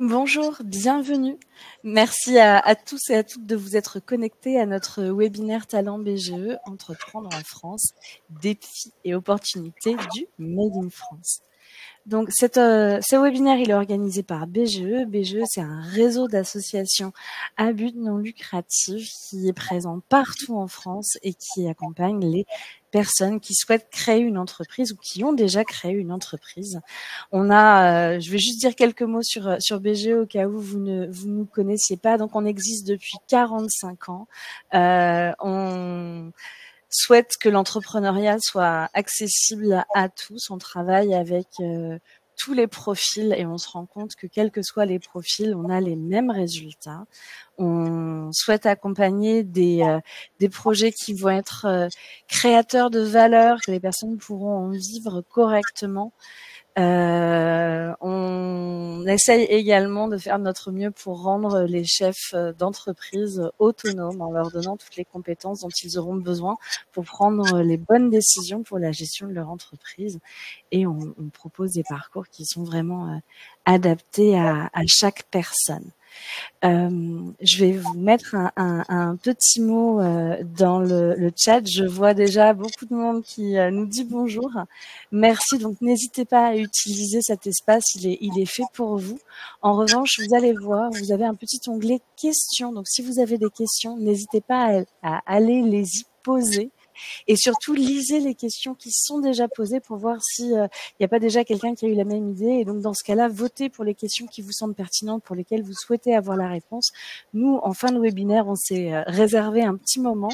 Bonjour, bienvenue. Merci à tous et à toutes de vous être connectés à notre webinaire Talent BGE, Entreprendre en France, défis et opportunités du Made in France. Donc, ce webinaire, il est organisé par BGE. BGE, c'est un réseau d'associations à but non lucratif qui est présent partout en France et qui accompagne les personnes qui souhaitent créer une entreprise ou qui ont déjà créé une entreprise. Je vais juste dire quelques mots sur BGE au cas où vous ne nous connaissiez pas. Donc, on existe depuis 45 ans. On souhaite que l'entrepreneuriat soit accessible à tous. On travaille avec tous les profils et on se rend compte que quels que soient les profils, on a les mêmes résultats. On souhaite accompagner des projets qui vont être créateurs de valeur, que les personnes pourront en vivre correctement. On essaye également de faire de notre mieux pour rendre les chefs d'entreprise autonomes en leur donnant toutes les compétences dont ils auront besoin pour prendre les bonnes décisions pour la gestion de leur entreprise. Et on propose des parcours qui sont vraiment adaptés à chaque personne. Je vais vous mettre un petit mot dans le chat. Je vois déjà beaucoup de monde qui nous dit bonjour. Merci. Donc, n'hésitez pas à utiliser cet espace. Il est fait pour vous. En revanche, vous allez voir, vous avez un petit onglet questions. Donc, si vous avez des questions, n'hésitez pas à aller les y poser. Et surtout, lisez les questions qui sont déjà posées pour voir s'il n'y a pas déjà quelqu'un qui a eu la même idée. Et donc, dans ce cas-là, votez pour les questions qui vous semblent pertinentes, pour lesquelles vous souhaitez avoir la réponse. Nous, en fin de webinaire, on s'est réservé un petit moment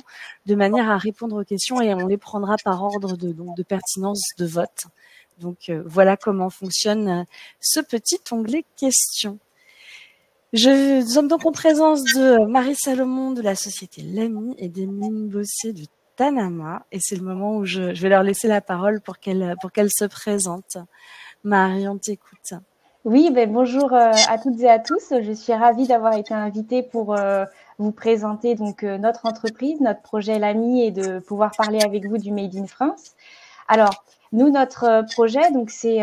de manière à répondre aux questions et on les prendra par ordre de pertinence de vote. Donc, voilà comment fonctionne ce petit onglet questions. Je sommes donc en présence de Marie Salomon de la société Lamy et d'Emeline Bossé du Tanama. Et c'est le moment où je vais leur laisser la parole pour qu'elles se présentent. Marie, on t'écoute. Oui, bonjour à toutes et à tous. Je suis ravie d'avoir été invitée pour vous présenter donc notre entreprise, notre projet Lamy et de pouvoir parler avec vous du Made in France. Alors, nous, notre projet, donc c'est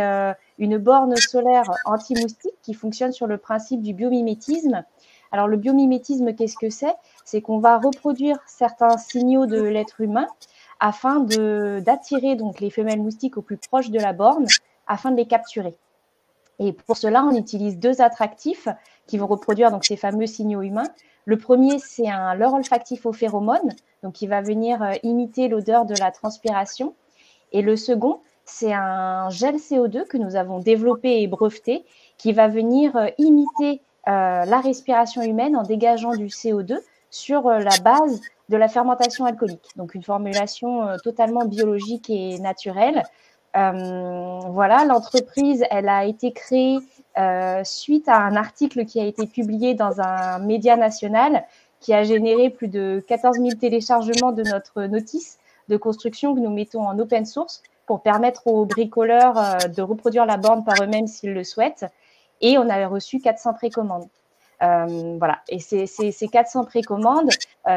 une borne solaire anti-moustique qui fonctionne sur le principe du biomimétisme. Alors, le biomimétisme, qu'est-ce que c'est? C'est qu'on va reproduire certains signaux de l'être humain afin d'attirer donc les femelles moustiques au plus proche de la borne afin de les capturer. Et pour cela, on utilise deux attractifs qui vont reproduire donc ces fameux signaux humains. Le premier, c'est un leurre olfactif aux phéromones, donc qui va venir imiter l'odeur de la transpiration. Et le second, c'est un gel CO2 que nous avons développé et breveté qui va venir imiter la respiration humaine en dégageant du CO2 sur la base de la fermentation alcoolique. Donc une formulation totalement biologique et naturelle. Voilà, l'entreprise, elle a été créée suite à un article qui a été publié dans un média national qui a généré plus de 14 000 téléchargements de notre notice de construction que nous mettons en open source pour permettre aux bricoleurs de reproduire la borne par eux-mêmes s'ils le souhaitent. Et on a reçu 400 précommandes. Voilà. Et ces 400 précommandes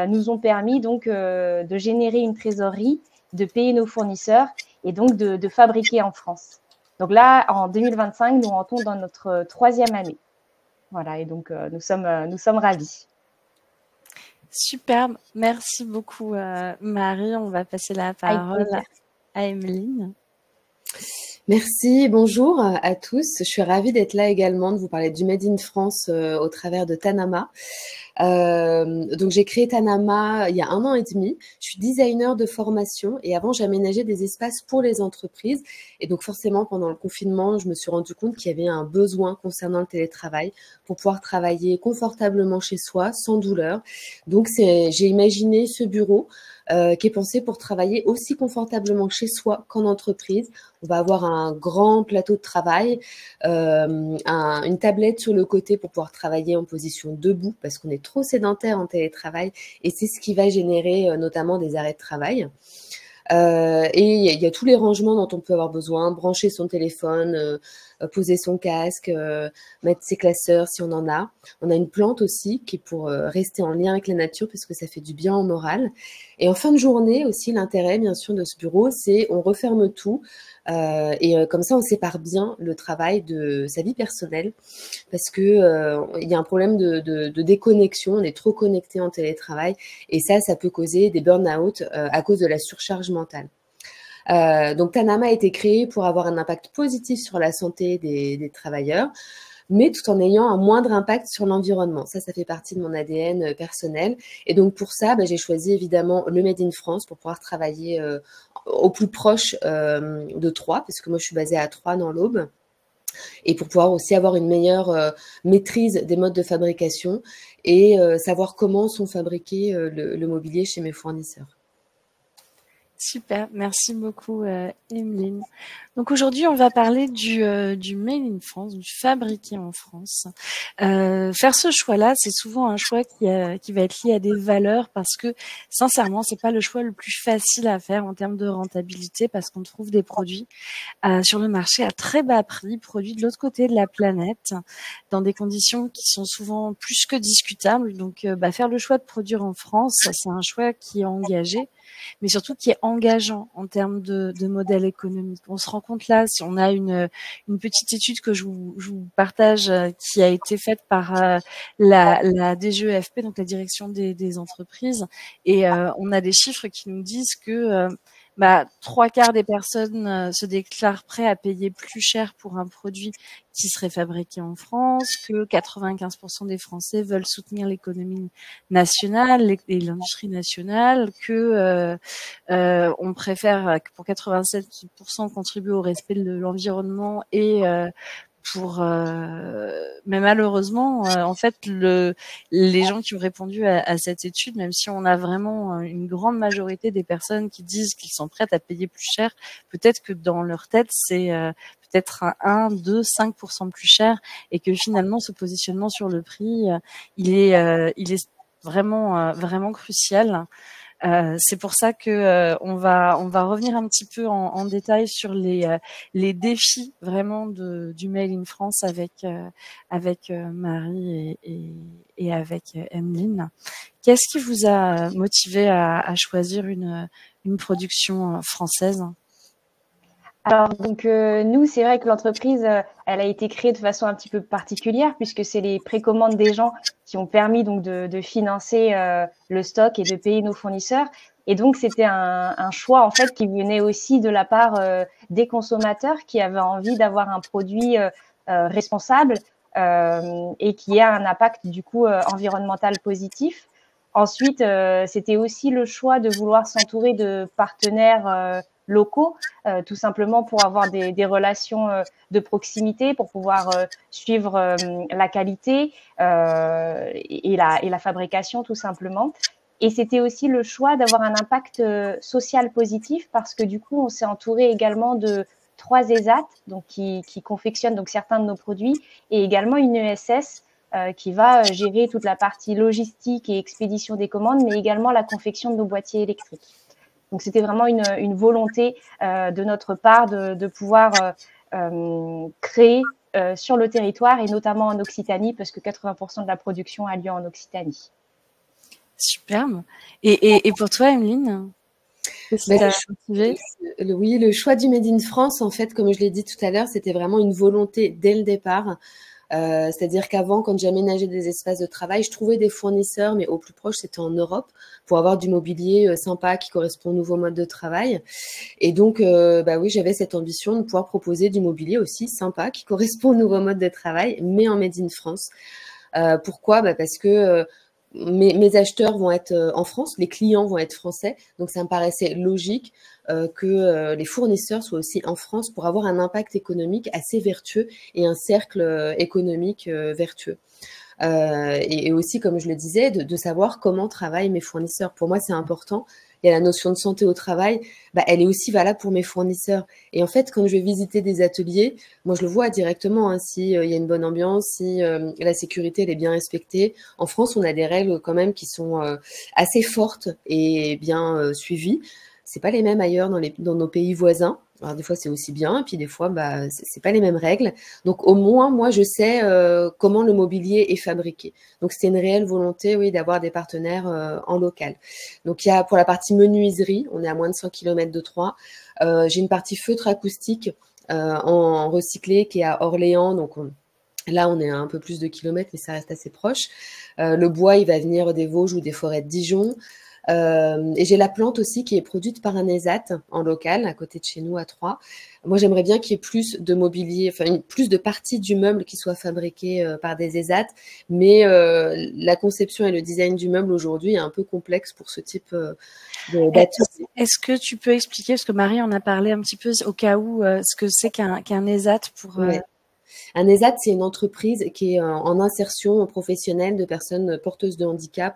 nous ont permis donc de générer une trésorerie, de payer nos fournisseurs et donc de fabriquer en France. Donc là, en 2025, nous rentrons dans notre 3e année. Voilà, et donc nous sommes ravis. Superbe. Merci beaucoup, Marie. On va passer la parole à Emeline. Merci, bonjour à tous. Je suis ravie d'être là également, de vous parler du Made in France au travers de Tanama. Donc j'ai créé Tanama il y a 1 an et demi. Je suis designer de formation et avant j'aménageais des espaces pour les entreprises. Et donc forcément pendant le confinement, je me suis rendu compte qu'il y avait un besoin concernant le télétravail pour pouvoir travailler confortablement chez soi, sans douleur. Donc j'ai imaginé ce bureau qui est pensé pour travailler aussi confortablement chez soi qu'en entreprise. On va avoir un grand plateau de travail, une tablette sur le côté pour pouvoir travailler en position debout parce qu'on est trop sédentaire en télétravail et c'est ce qui va générer notamment des arrêts de travail. Et il y a tous les rangements dont on peut avoir besoin, brancher son téléphone, poser son casque, mettre ses classeurs si on en a. On a une plante aussi qui est pour rester en lien avec la nature parce que ça fait du bien au moral. Et en fin de journée aussi, l'intérêt bien sûr de ce bureau, c'est on referme tout. Comme ça, on sépare bien le travail de sa vie personnelle parce que il y a un problème de déconnexion. On est trop connecté en télétravail et ça peut causer des burn-out à cause de la surcharge mentale. Donc Tanama a été créé pour avoir un impact positif sur la santé des travailleurs, mais tout en ayant un moindre impact sur l'environnement. Ça fait partie de mon ADN personnel. Et donc pour ça, j'ai choisi évidemment le Made in France pour pouvoir travailler au plus proche de Troyes, parce que moi je suis basée à Troyes dans l'Aube, et pour pouvoir aussi avoir une meilleure maîtrise des modes de fabrication et savoir comment sont fabriqués le mobilier chez mes fournisseurs. Super, merci beaucoup Emeline. Donc aujourd'hui, on va parler du Made in France, du fabriqué en France. Faire ce choix-là, c'est souvent un choix qui va être lié à des valeurs parce que sincèrement, c'est pas le choix le plus facile à faire en termes de rentabilité parce qu'on trouve des produits sur le marché à très bas prix, produits de l'autre côté de la planète, dans des conditions qui sont souvent plus que discutables. Donc faire le choix de produire en France, c'est un choix qui est engagé, mais surtout qui est engageant en termes de modèle économique. On se rend compte là, si on a une petite étude que je vous partage, qui a été faite par la DGEFP, donc la direction des entreprises, et on a des chiffres qui nous disent que 3/4 des personnes se déclarent prêts à payer plus cher pour un produit qui serait fabriqué en France, que 95% des Français veulent soutenir l'économie nationale et l'industrie nationale, que on préfère pour 87% contribuer au respect de l'environnement et mais malheureusement, en fait, les gens qui ont répondu à cette étude, même si on a vraiment une grande majorité des personnes qui disent qu'ils sont prêtes à payer plus cher, peut-être que dans leur tête, c'est peut-être 1, 2, 5% plus cher, et que finalement, ce positionnement sur le prix, il est vraiment crucial. C'est pour ça que on va revenir un petit peu en détail sur les défis vraiment du Made in France avec Marie et avec Emeline. Qu'est-ce qui vous a motivé à choisir une production française? Alors, donc, nous, c'est vrai que l'entreprise, elle a été créée de façon un petit peu particulière puisque c'est les précommandes des gens qui ont permis donc de financer le stock et de payer nos fournisseurs. Et donc, c'était un choix, en fait, qui venait aussi de la part des consommateurs qui avaient envie d'avoir un produit responsable et qui a un impact, du coup, environnemental positif. Ensuite, c'était aussi le choix de vouloir s'entourer de partenaires locaux, tout simplement pour avoir des relations de proximité, pour pouvoir suivre la qualité et la fabrication, tout simplement. Et c'était aussi le choix d'avoir un impact social positif parce que du coup, on s'est entouré également de 3 ESAT, donc qui confectionnent donc certains de nos produits, et également une ESS qui va gérer toute la partie logistique et expédition des commandes, mais également la confection de nos boîtiers électriques. Donc, c'était vraiment une volonté de notre part de pouvoir créer sur le territoire et notamment en Occitanie, parce que 80% de la production a lieu en Occitanie. Superbe. Et pour toi, Emeline, oui, le choix du Made in France, en fait, comme je l'ai dit tout à l'heure, c'était vraiment une volonté dès le départ. C'est-à-dire qu'avant, quand j'aménageais des espaces de travail, je trouvais des fournisseurs, mais au plus proche, c'était en Europe, pour avoir du mobilier sympa qui correspond au nouveau mode de travail. Et donc, oui, j'avais cette ambition de pouvoir proposer du mobilier aussi sympa qui correspond au nouveau mode de travail, mais en Made in France. Pourquoi ? Parce que mes acheteurs vont être en France, les clients vont être français, donc ça me paraissait logique que les fournisseurs soient aussi en France pour avoir un impact économique assez vertueux et un cercle économique vertueux. Et aussi, comme je le disais, de savoir comment travaillent mes fournisseurs. Pour moi, c'est important. Il y a la notion de santé au travail, elle est aussi valable pour mes fournisseurs. Et en fait, quand je vais visiter des ateliers, moi, je le vois directement, s'il y a une bonne ambiance, si la sécurité elle est bien respectée. En France, on a des règles quand même qui sont assez fortes et bien suivies. C'est pas les mêmes ailleurs dans nos pays voisins. Alors des fois c'est aussi bien, puis des fois c'est pas les mêmes règles. Donc au moins moi je sais comment le mobilier est fabriqué. Donc c'est une réelle volonté, oui, d'avoir des partenaires en local. Donc il y a pour la partie menuiserie, on est à moins de 100 km de Troyes. J'ai une partie feutre acoustique en recyclé qui est à Orléans. Donc là on est à un peu plus de kilomètres, mais ça reste assez proche. Le bois il va venir des Vosges ou des forêts de Dijon. Et j'ai la plante aussi qui est produite par un ESAT en local, à côté de chez nous, à Troyes. Moi, j'aimerais bien qu'il y ait plus de mobilier, enfin, plus de parties du meuble qui soient fabriquées par des ESAT, mais la conception et le design du meuble aujourd'hui est un peu complexe pour ce type d'atelier. Est-ce que tu peux expliquer, parce que Marie en a parlé un petit peu au cas où, ce que c'est qu'un ESAT pour... Ouais. Un ESAT, c'est une entreprise qui est en insertion professionnelle de personnes porteuses de handicap,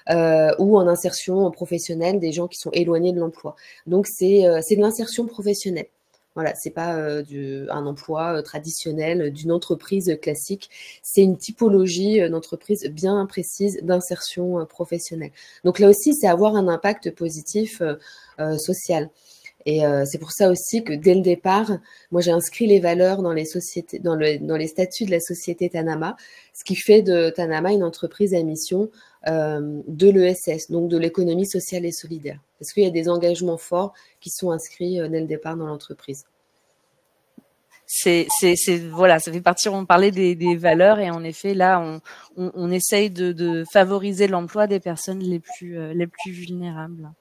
ou en insertion professionnelle des gens qui sont éloignés de l'emploi. Donc c'est de l'insertion professionnelle. Voilà, c'est pas un emploi traditionnel d'une entreprise classique. C'est une typologie d'entreprise bien précise d'insertion professionnelle. Donc là aussi, c'est avoir un impact positif social. Et c'est pour ça aussi que dès le départ, moi j'ai inscrit les valeurs dans les sociétés, dans les statuts de la société Tanama, ce qui fait de Tanama une entreprise à mission de l'ESS, donc de l'économie sociale et solidaire. Parce qu'il y a des engagements forts qui sont inscrits dès le départ dans l'entreprise. Voilà, ça fait partie, on parlait des valeurs, et en effet, là, on essaye de favoriser l'emploi des personnes les plus vulnérables.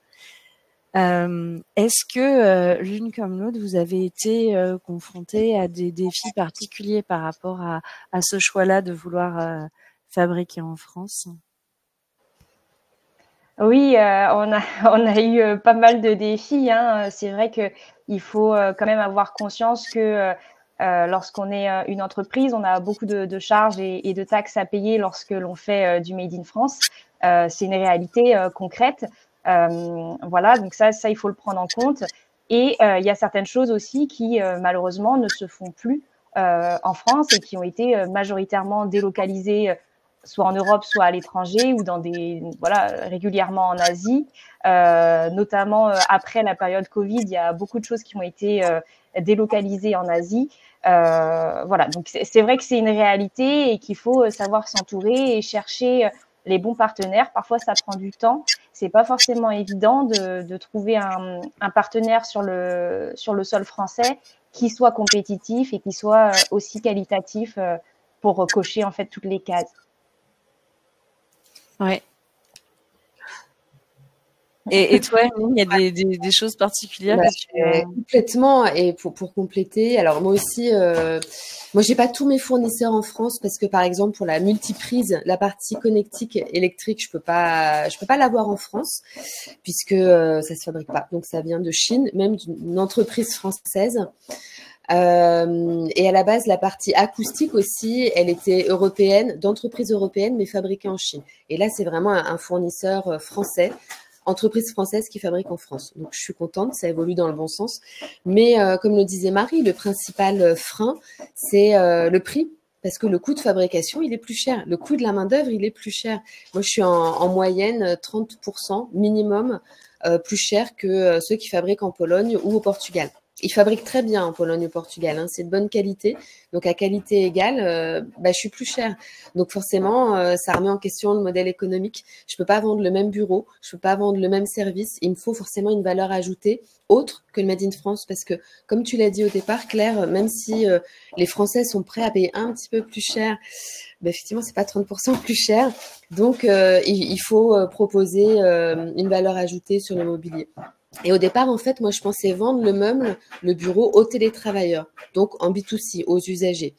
Est-ce que l'une comme l'autre, vous avez été confrontée à des défis particuliers par rapport à ce choix-là de vouloir fabriquer en France? Oui, on a eu pas mal de défis, hein. C'est vrai qu'il faut quand même avoir conscience que lorsqu'on est une entreprise, on a beaucoup de charges et de taxes à payer lorsque l'on fait du Made in France. C'est une réalité concrète. Voilà, donc ça, il faut le prendre en compte. Et il y a certaines choses aussi qui, malheureusement, ne se font plus en France et qui ont été majoritairement délocalisées, soit en Europe, soit à l'étranger, ou régulièrement en Asie. Notamment après la période Covid, il y a beaucoup de choses qui ont été délocalisées en Asie. Voilà, donc c'est vrai que c'est une réalité et qu'il faut savoir s'entourer et chercher les bons partenaires. Parfois, ça prend du temps. C'est pas forcément évident de trouver un partenaire sur le sol français qui soit compétitif et qui soit aussi qualitatif pour cocher en fait toutes les cases. Ouais. Et toi, il y a des choses particulières Complètement. Et pour compléter, alors moi aussi, moi j'ai pas tous mes fournisseurs en France parce que par exemple pour la multiprise, la partie connectique électrique, je peux pas l'avoir en France puisque ça se fabrique pas. Donc ça vient de Chine, même d'une entreprise française. Et à la base, la partie acoustique aussi, elle était européenne, d'entreprise européenne, mais fabriquée en Chine. Et là, c'est vraiment un fournisseur français, entreprise française qui fabrique en France. Donc, je suis contente, ça évolue dans le bon sens. Mais comme le disait Marie, le principal frein, c'est le prix. Parce que le coût de fabrication, il est plus cher. Le coût de la main-d'œuvre, il est plus cher. Moi, je suis en moyenne 30% minimum plus cher que ceux qui fabriquent en Pologne ou au Portugal. Ils fabriquent très bien en Pologne et au Portugal, hein, c'est de bonne qualité. Donc à qualité égale, je suis plus chère. Donc forcément, ça remet en question le modèle économique. Je peux pas vendre le même bureau, je peux pas vendre le même service. Il me faut forcément une valeur ajoutée autre que le Made in France, parce que comme tu l'as dit au départ, Claire, même si les Français sont prêts à payer un petit peu plus cher, effectivement, c'est pas 30% plus cher. Donc il faut proposer une valeur ajoutée sur le mobilier. Et au départ, en fait, moi, je pensais vendre le meuble, le bureau aux télétravailleurs, donc en B2C, aux usagers.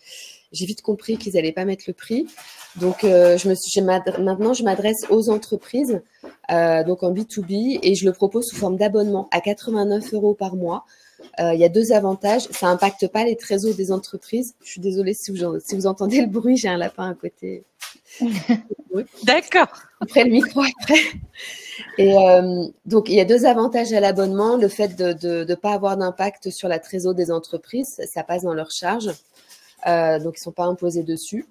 J'ai vite compris qu'ils n'allaient pas mettre le prix. Donc, maintenant, je m'adresse aux entreprises, donc en B2B, et je le propose sous forme d'abonnement à 89 € par mois. Il y a deux avantages. Ça n'impacte pas les trésors des entreprises. Je suis désolée si vous entendez le bruit, j'ai un lapin à côté. D'accord. Après le micro, après. Et donc, il y a deux avantages à l'abonnement. Le fait de ne pas avoir d'impact sur la trésor des entreprises, ça passe dans leur charge. Donc, ils ne sont pas imposés dessus.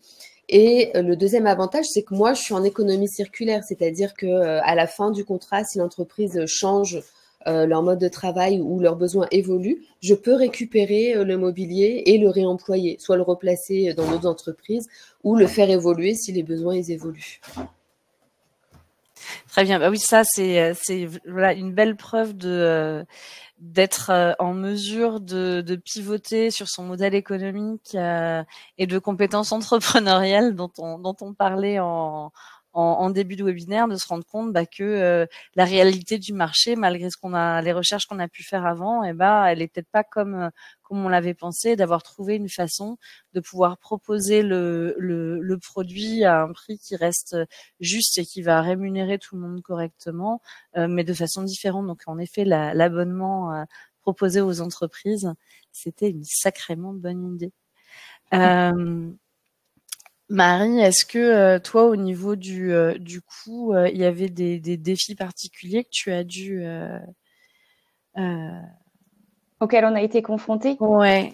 Et le deuxième avantage, c'est que moi, je suis en économie circulaire. C'est-à-dire qu'à la fin du contrat, si l'entreprise change leur mode de travail ou leurs besoins évoluent, je peux récupérer le mobilier et le réemployer, soit le replacer dans d'autres entreprises ou le faire évoluer si les besoins ils évoluent. Très bien. Bah oui, ça c'est voilà une belle preuve d'être en mesure de pivoter sur son modèle économique et de compétences entrepreneuriales dont on parlait en début de webinaire, de se rendre compte que la réalité du marché, malgré les recherches qu'on a pu faire avant, elle est peut-être pas comme on l'avait pensé, d'avoir trouvé une façon de pouvoir proposer le produit à un prix qui reste juste et qui va rémunérer tout le monde correctement, mais de façon différente. Donc en effet, l'abonnement proposé aux entreprises, c'était une sacrément bonne idée. Marie, est-ce que toi, au niveau du coût, il y avait des défis particuliers que tu as dû auquel on a été confrontés? Ouais.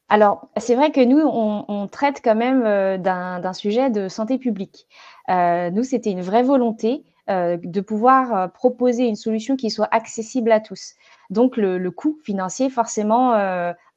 Alors, c'est vrai que nous, on traite quand même d'un sujet de santé publique. Nous, c'était une vraie volonté de pouvoir proposer une solution qui soit accessible à tous. Donc, le coût financier, forcément,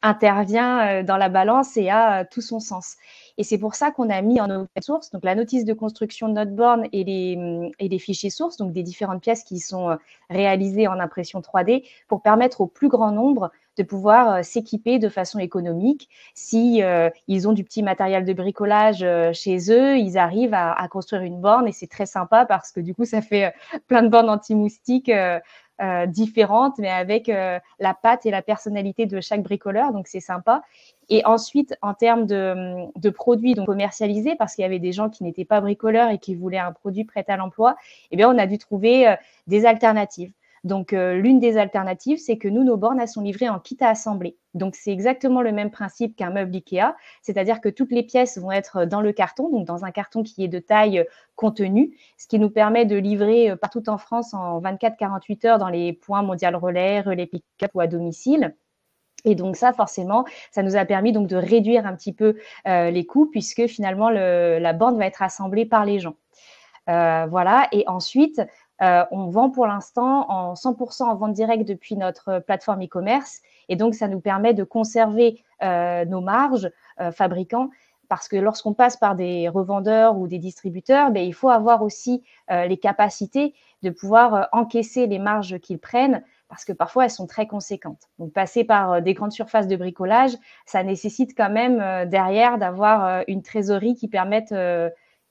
intervient dans la balance et a tout son sens. Et c'est pour ça qu'on a mis en open source donc la notice de construction de notre borne et les fichiers sources, donc des différentes pièces qui sont réalisées en impression 3D pour permettre au plus grand nombre de pouvoir s'équiper de façon économique. Si ils ont du petit matériel de bricolage chez eux, ils arrivent à construire une borne et c'est très sympa parce que du coup, ça fait plein de bornes anti-moustiques différentes, mais avec la patte et la personnalité de chaque bricoleur, donc c'est sympa. Et ensuite, en termes de produits donc commercialisés, parce qu'il y avait des gens qui n'étaient pas bricoleurs et qui voulaient un produit prêt à l'emploi, eh bien, on a dû trouver des alternatives. Donc, l'une des alternatives, c'est que nous, nos bornes, elles sont livrées en kit à assembler. Donc, c'est exactement le même principe qu'un meuble Ikea, c'est-à-dire que toutes les pièces vont être dans le carton, donc dans un carton qui est de taille contenue, ce qui nous permet de livrer partout en France en 24-48 heures dans les points Mondial Relais, Relais Pick-up ou à domicile. Et donc ça, forcément, ça nous a permis donc de réduire un petit peu les coûts puisque finalement, la borne va être assemblée par les gens. Voilà. Et ensuite, on vend pour l'instant en 100% en vente directe depuis notre plateforme e-commerce. Et donc, ça nous permet de conserver nos marges fabricants parce que lorsqu'on passe par des revendeurs ou des distributeurs, ben, il faut avoir aussi les capacités de pouvoir encaisser les marges qu'ils prennent parce que parfois, elles sont très conséquentes. Donc, passer par des grandes surfaces de bricolage, ça nécessite quand même derrière d'avoir une trésorerie qui permette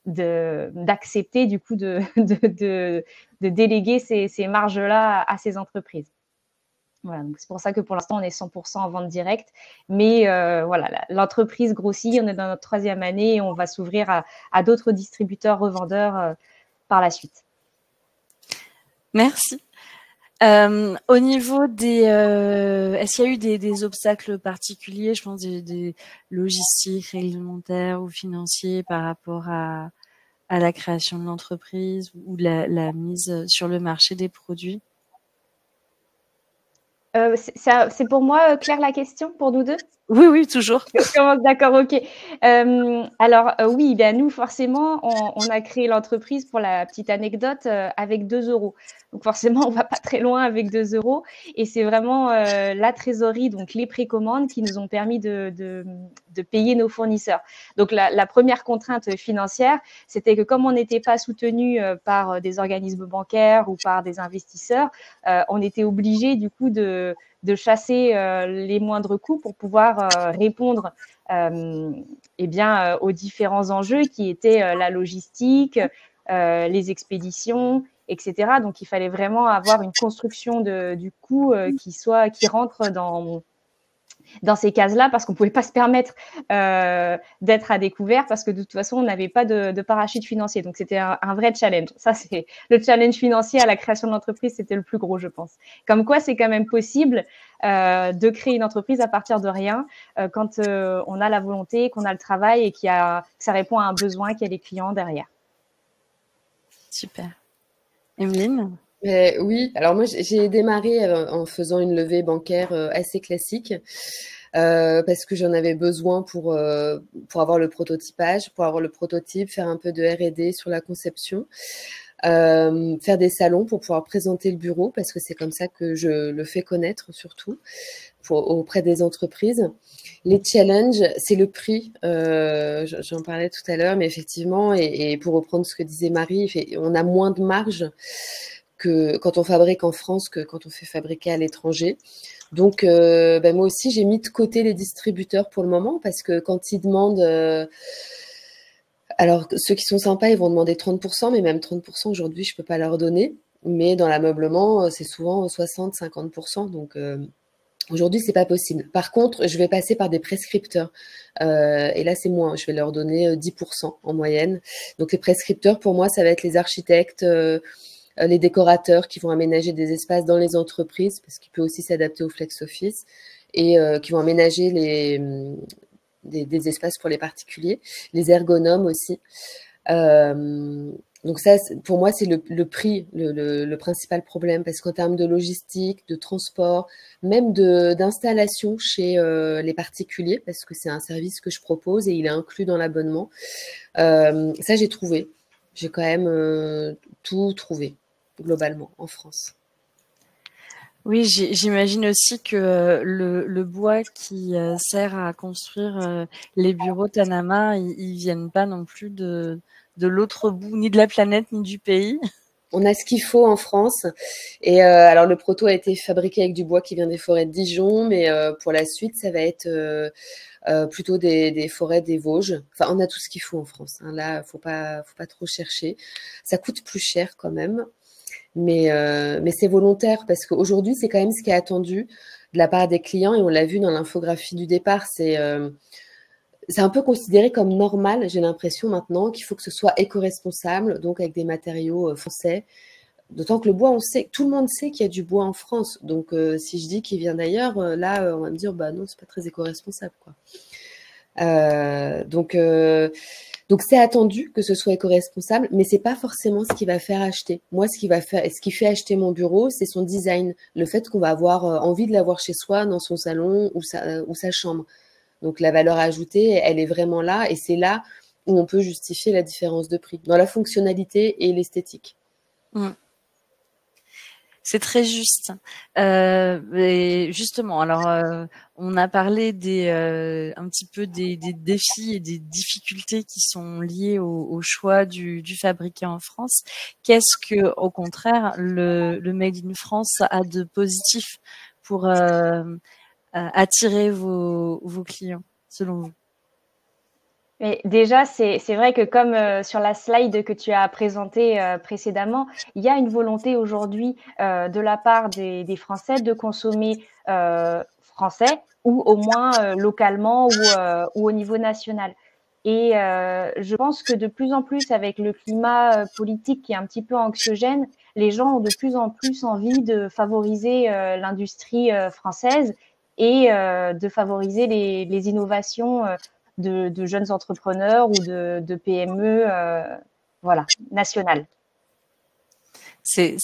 d'accepter du coup de déléguer ces marges-là à ces entreprises. Voilà, donc c'est pour ça que pour l'instant, on est 100% en vente directe. Mais voilà, l'entreprise grossit, on est dans notre 3e année et on va s'ouvrir à d'autres distributeurs, revendeurs par la suite. Merci. Au niveau est-ce qu'il y a eu des obstacles particuliers, je pense des logistiques, réglementaires ou financiers par rapport à la création de l'entreprise ou la mise sur le marché des produits? C'est pour moi, Claire, la question, pour nous deux? Oui, toujours. D'accord, ok. Alors, oui, ben, nous, forcément, on a créé l'entreprise, pour la petite anecdote, avec 2 euros. Donc, forcément, on va pas très loin avec 2 euros. Et c'est vraiment la trésorerie, donc les précommandes, qui nous ont permis de payer nos fournisseurs. Donc, la première contrainte financière, c'était que comme on n'était pas soutenu par des organismes bancaires ou par des investisseurs, on était obligé, du coup, de chasser les moindres coûts pour pouvoir répondre aux différents enjeux qui étaient la logistique, les expéditions, etc. Donc, il fallait vraiment avoir une construction du coût qui rentre dans ces cases-là parce qu'on ne pouvait pas se permettre d'être à découvert parce que de toute façon, on n'avait pas de parachute financier. Donc, c'était un vrai challenge. Ça, c'est le challenge financier à la création de l'entreprise, c'était le plus gros, je pense. Comme quoi, c'est quand même possible de créer une entreprise à partir de rien quand on a la volonté, qu'on a le travail et que ça répond à un besoin qu'il y a les clients derrière. Super. Emeline? Oui, alors moi j'ai démarré en faisant une levée bancaire assez classique parce que j'en avais besoin pour avoir le prototypage, pour avoir le prototype, faire un peu de R&D sur la conception. faire des salons pour pouvoir présenter le bureau, parce que c'est comme ça que je le fais connaître surtout auprès des entreprises. Les challenges, c'est le prix. J'en parlais tout à l'heure, mais effectivement, et pour reprendre ce que disait Marie, on a moins de marge que quand on fabrique en France que quand on fait fabriquer à l'étranger. Donc, moi aussi, j'ai mis de côté les distributeurs pour le moment, parce que quand ils demandent... alors, ceux qui sont sympas, ils vont demander 30%, mais même 30% aujourd'hui, je peux pas leur donner. Mais dans l'ameublement, c'est souvent 60-50%. Donc, aujourd'hui, c'est pas possible. Par contre, je vais passer par des prescripteurs. Et là, c'est moins. Je vais leur donner 10% en moyenne. Donc, les prescripteurs, pour moi, ça va être les architectes, les décorateurs qui vont aménager des espaces dans les entreprises, parce qu'il peut aussi s'adapter au flex office, et qui vont aménager des espaces pour les particuliers, les ergonomes aussi. Donc ça, pour moi, c'est le prix, le principal problème, parce qu'en termes de logistique, de transport, même d'installation chez les particuliers, parce que c'est un service que je propose et il est inclus dans l'abonnement, ça j'ai trouvé. J'ai quand même tout trouvé, globalement, en France. Oui, j'imagine aussi que le bois qui sert à construire les bureaux Tanama, ils viennent pas non plus de l'autre bout, ni de la planète, ni du pays. On a ce qu'il faut en France. Et alors, le proto a été fabriqué avec du bois qui vient des forêts de Dijon, mais pour la suite, ça va être plutôt des forêts des Vosges. Enfin, on a tout ce qu'il faut en France. Hein. Là, faut pas trop chercher. Ça coûte plus cher quand même. Mais c'est volontaire, parce qu'aujourd'hui, c'est quand même ce qui est attendu de la part des clients, et on l'a vu dans l'infographie du départ, c'est un peu considéré comme normal, j'ai l'impression maintenant, qu'il faut que ce soit éco-responsable, donc avec des matériaux français. D'autant que le bois, tout le monde sait qu'il y a du bois en France. Donc si je dis qu'il vient d'ailleurs, là, on va me dire, bah non, c'est pas très éco-responsable, quoi. Donc c'est attendu que ce soit éco-responsable, mais c'est pas forcément ce qui va faire acheter. Moi, ce qui fait acheter mon bureau, c'est son design, le fait qu'on va avoir envie de l'avoir chez soi, dans son salon ou sa chambre. Donc la valeur ajoutée, elle est vraiment là, et c'est là où on peut justifier la différence de prix, dans la fonctionnalité et l'esthétique. Mmh. C'est très juste. Et justement, alors on a parlé un petit peu des défis et des difficultés qui sont liées au choix du fabriqué en France. Qu'est-ce que, au contraire, le Made in France a de positif pour attirer vos clients, selon vous? Mais déjà, c'est vrai que comme sur la slide que tu as présentée précédemment, il y a une volonté aujourd'hui de la part des Français de consommer français, ou au moins localement, ou au niveau national. Et je pense que de plus en plus, avec le climat politique qui est un petit peu anxiogène, les gens ont de plus en plus envie de favoriser l'industrie française, et de favoriser les innovations de jeunes entrepreneurs ou de PME voilà, nationales. C'est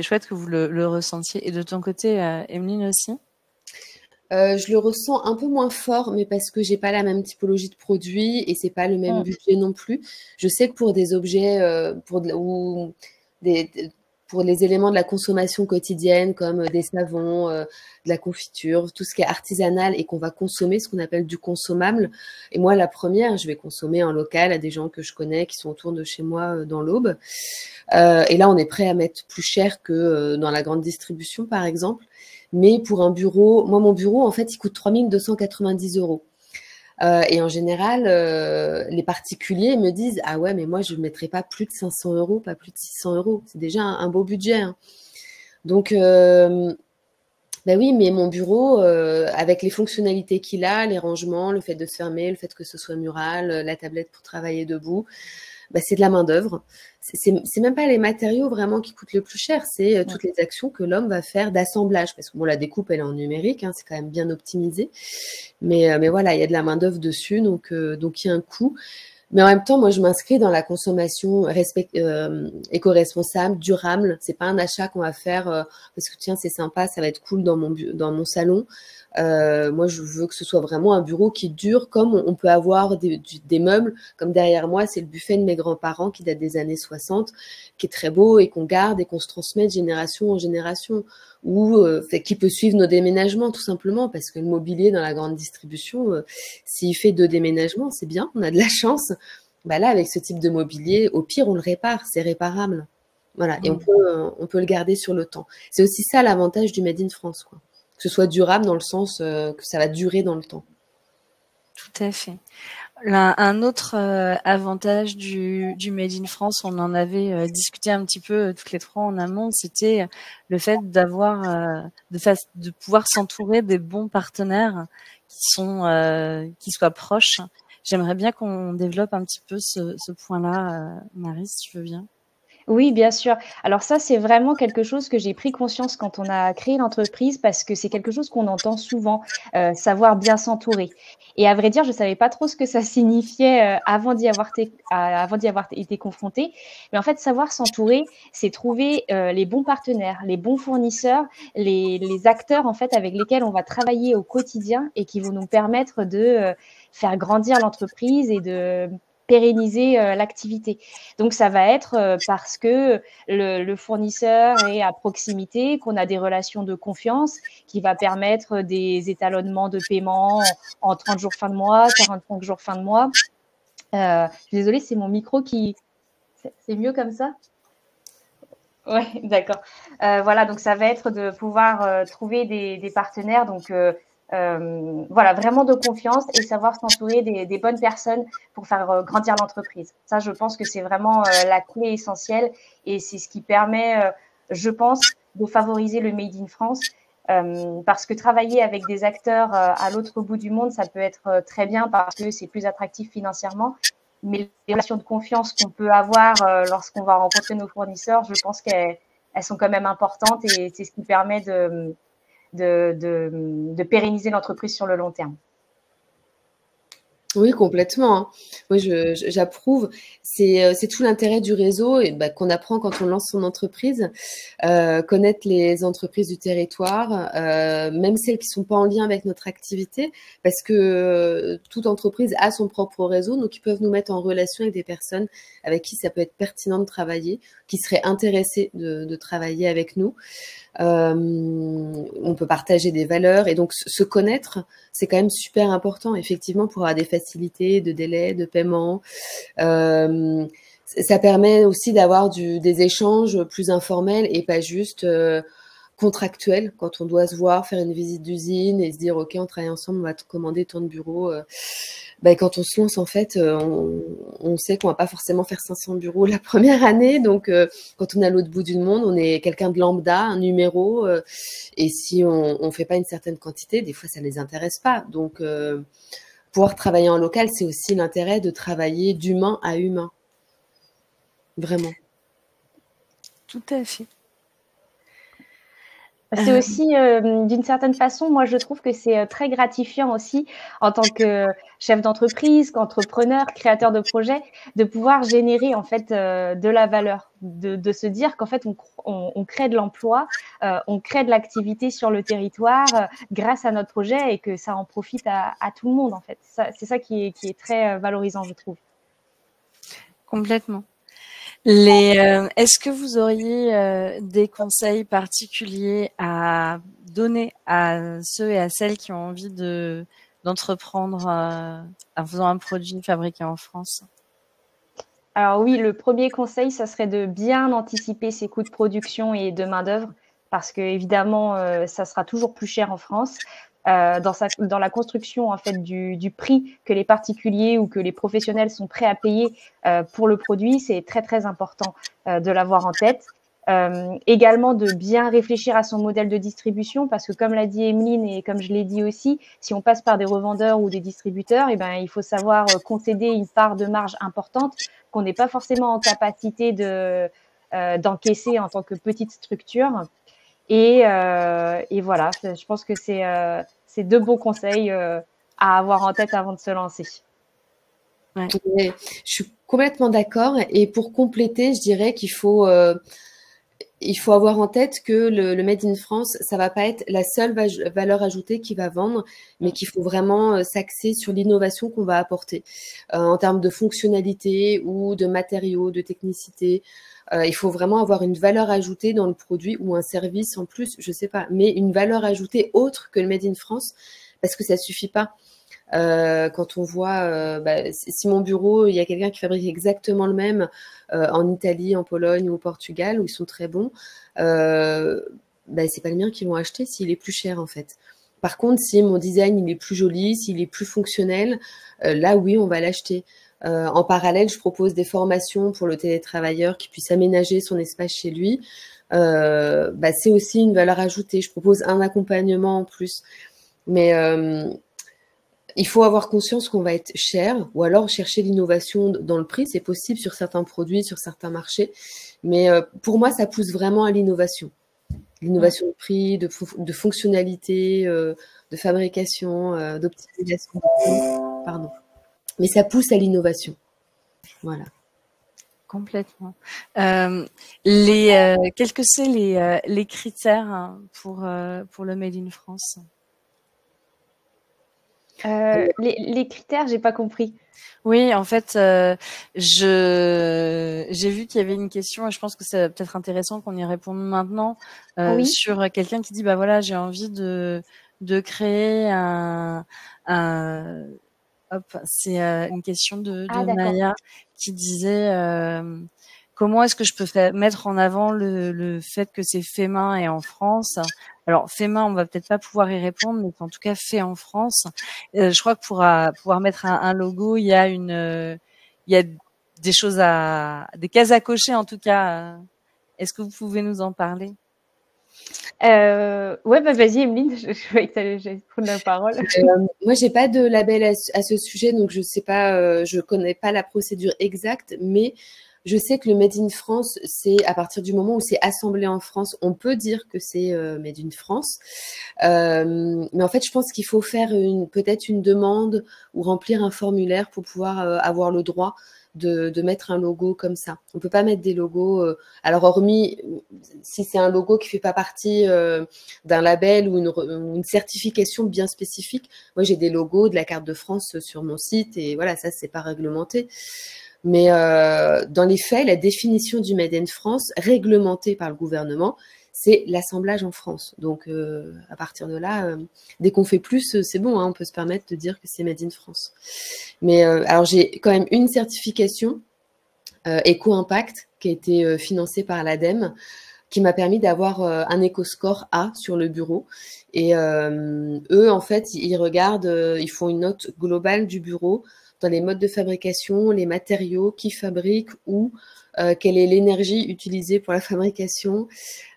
chouette que vous le ressentiez. Et de ton côté, Emeline aussi? Je le ressens un peu moins fort, mais parce que j'ai pas la même typologie de produit et c'est pas le même budget non plus. Je sais que pour des objets, pour les éléments de la consommation quotidienne, comme des savons, de la confiture, tout ce qui est artisanal et qu'on va consommer, ce qu'on appelle du consommable. Et moi, la première, je vais consommer en local à des gens que je connais, qui sont autour de chez moi dans l'Aube. Et là, on est prêt à mettre plus cher que dans la grande distribution, par exemple. Mais pour un bureau, moi, mon bureau, en fait, il coûte 3 290 €. Et en général, les particuliers me disent « Ah ouais, mais moi, je ne mettrai pas plus de 500 €, pas plus de 600 €. C'est déjà un beau budget. Hein. » Donc, ben oui, mais mon bureau, avec les fonctionnalités qu'il a, les rangements, le fait de se fermer, le fait que ce soit mural, la tablette pour travailler debout, bah, c'est de la main-d'œuvre. C'est même pas les matériaux vraiment qui coûtent le plus cher, c'est toutes les actions que l'homme va faire d'assemblage. Parce que bon, la découpe, elle est en numérique, hein, c'est quand même bien optimisé. Mais voilà, il y a de la main-d'œuvre dessus, donc il y a un coût. Mais en même temps, moi, je m'inscris dans la consommation éco-responsable, durable. C'est pas un achat qu'on va faire parce que tiens, c'est sympa, ça va être cool dans mon salon. Moi, je veux que ce soit vraiment un bureau qui dure, comme on peut avoir des meubles, comme derrière moi, c'est le buffet de mes grands-parents qui date des années 60, qui est très beau et qu'on garde et qu'on se transmet de génération en génération, ou qui peut suivre nos déménagements tout simplement, parce que le mobilier dans la grande distribution, s'il fait 2 déménagements, c'est bien, on a de la chance. Bah là, avec ce type de mobilier, au pire, on le répare, c'est réparable. Voilà, et on peut le garder sur le temps. C'est aussi ça l'avantage du Made in France, quoi. Que ce soit durable dans le sens que ça va durer dans le temps. Tout à fait. Un autre avantage du Made in France, on en avait discuté un petit peu toutes les trois en amont, c'était le fait d'avoir, de pouvoir s'entourer des bons partenaires qui soient proches. J'aimerais bien qu'on développe un petit peu ce point-là, Marie, si tu veux bien. Oui, bien sûr. Alors ça, c'est vraiment quelque chose que j'ai pris conscience quand on a créé l'entreprise parce que c'est quelque chose qu'on entend souvent, savoir bien s'entourer. Et à vrai dire, je savais pas trop ce que ça signifiait avant avant d'y avoir été confrontée. Mais en fait, savoir s'entourer, c'est trouver les bons partenaires, les bons fournisseurs, les acteurs en fait avec lesquels on va travailler au quotidien et qui vont nous permettre de faire grandir l'entreprise et de pérenniser l'activité. Donc, ça va être parce que le fournisseur est à proximité, qu'on a des relations de confiance qui va permettre des étalonnements de paiement en 30 jours fin de mois, 45 jours fin de mois. Je suis désolée, c'est mon micro qui... C'est mieux comme ça? Oui, d'accord. Voilà, donc ça va être de pouvoir trouver des partenaires. Donc, voilà, vraiment de confiance et savoir s'entourer des bonnes personnes pour faire grandir l'entreprise. Ça, je pense que c'est vraiment la clé essentielle et c'est ce qui permet, je pense, de favoriser le Made in France. Parce que travailler avec des acteurs à l'autre bout du monde, ça peut être très bien parce que c'est plus attractif financièrement. Mais les relations de confiance qu'on peut avoir lorsqu'on va rencontrer nos fournisseurs, je pense qu'elles sont quand même importantes et c'est ce qui permet de pérenniser l'entreprise sur le long terme. Oui, complètement, hein. Moi, j'approuve. C'est tout l'intérêt du réseau et qu'on apprend quand on lance son entreprise. Connaître les entreprises du territoire, même celles qui sont pas en lien avec notre activité, parce que toute entreprise a son propre réseau, donc ils peuvent nous mettre en relation avec des personnes avec qui ça peut être pertinent de travailler, qui seraient intéressées de travailler avec nous. On peut partager des valeurs et donc se connaître, c'est quand même super important, effectivement, pour avoir des facilités de délai, de paiement. Ça permet aussi d'avoir des échanges plus informels et pas juste contractuels quand on doit se voir, faire une visite d'usine et se dire ok, on travaille ensemble, on va te commander ton bureau. Quand on se lance, en fait, on sait qu'on va pas forcément faire 500 bureaux la première année. Donc, quand on est à l'autre bout du monde, on est quelqu'un de lambda, un numéro. Et si on fait pas une certaine quantité, des fois, ça les intéresse pas. Donc, pouvoir travailler en local, c'est aussi l'intérêt de travailler d'humain à humain. Vraiment. Tout à fait. C'est aussi, d'une certaine façon, moi, je trouve que c'est très gratifiant aussi en tant que chef d'entreprise, qu'entrepreneur, créateur de projet, de pouvoir générer en fait de la valeur, de se dire qu'en fait on crée de l'emploi, on crée de l'activité sur le territoire grâce à notre projet et que ça en profite à tout le monde en fait. C'est ça qui est très valorisant, je trouve. Complètement. Est-ce que vous auriez des conseils particuliers à donner à ceux et à celles qui ont envie d'entreprendre en faisant un produit fabriqué en France? Alors oui, le premier conseil, ça serait de bien anticiper ses coûts de production et de main-d'œuvre, parce que évidemment, ça sera toujours plus cher en France. Dans la construction en fait du prix que les particuliers ou que les professionnels sont prêts à payer pour le produit, c'est très très important de l'avoir en tête. Également de bien réfléchir à son modèle de distribution parce que comme l'a dit Emeline et comme je l'ai dit aussi, si on passe par des revendeurs ou des distributeurs, eh ben, il faut savoir concéder une part de marge importante qu'on n'est pas forcément en capacité d'encaisser en tant que petite structure. Et voilà, je pense que c'est deux bons conseils à avoir en tête avant de se lancer. Ouais. Je suis complètement d'accord. Et pour compléter, je dirais qu'il faut il faut avoir en tête que le Made in France, ça va pas être la seule valeur ajoutée qui va vendre, mais qu'il faut vraiment s'axer sur l'innovation qu'on va apporter en termes de fonctionnalité ou de matériaux, de technicité. Il faut vraiment avoir une valeur ajoutée dans le produit ou un service en plus, je sais pas, mais une valeur ajoutée autre que le Made in France, parce que ça suffit pas. Quand on voit, si mon bureau, il y a quelqu'un qui fabrique exactement le même en Italie, en Pologne ou au Portugal, où ils sont très bons, c'est pas le mien qu'ils vont acheter s'il est plus cher en fait. Par contre, si mon design il est plus joli, s'il est plus fonctionnel, là oui, on va l'acheter. En parallèle, je propose des formations pour le télétravailleur qui puisse aménager son espace chez lui. C'est aussi une valeur ajoutée. Je propose un accompagnement en plus. Mais il faut avoir conscience qu'on va être cher, ou alors chercher l'innovation dans le prix. C'est possible sur certains produits, sur certains marchés. Mais pour moi, ça pousse vraiment à l'innovation. L'innovation de prix, de fonctionnalité, de fabrication, d'optimisation. Pardon. Mais ça pousse à l'innovation. Voilà. Complètement. Quels que c'est les critères pour le Made in France? Les critères, j'ai pas compris. Oui, en fait, j'ai vu qu'il y avait une question et je pense que c'est peut-être intéressant qu'on y réponde maintenant Oui. sur quelqu'un qui dit bah voilà, j'ai envie de créer hop, c'est une question de Maya qui disait comment est-ce que je peux mettre en avant le fait que c'est fait main et en France. Alors, fait main, on va peut-être pas pouvoir y répondre, mais en tout cas fait en France. Je crois que pour pouvoir mettre un logo, il y a des choses des cases à cocher en tout cas. Est-ce que vous pouvez nous en parler? Ouais, vas-y, Emeline, je croyais que j'allais prendre la parole. Moi, j'ai pas de label à ce sujet, donc je sais pas, je connais pas la procédure exacte, mais je sais que le Made in France, c'est à partir du moment où c'est assemblé en France, on peut dire que c'est Made in France. Mais en fait, je pense qu'il faut faire peut-être une demande ou remplir un formulaire pour pouvoir avoir le droit de mettre un logo comme ça. On peut pas mettre des logos. Alors hormis si c'est un logo qui fait pas partie d'un label ou une certification bien spécifique. Moi, j'ai des logos de la carte de France sur mon site et voilà, ça c'est pas réglementé. Mais dans les faits, la définition du Made in France, réglementée par le gouvernement, c'est l'assemblage en France. Donc, à partir de là, dès qu'on fait plus, c'est bon, hein, on peut se permettre de dire que c'est Made in France. Mais alors, j'ai quand même une certification Éco-Impact qui a été financée par l'ADEME, qui m'a permis d'avoir un éco-score A sur le bureau. Et eux, en fait, ils regardent, ils font une note globale du bureau dans les modes de fabrication, les matériaux, qui fabriquent, où, quelle est l'énergie utilisée pour la fabrication,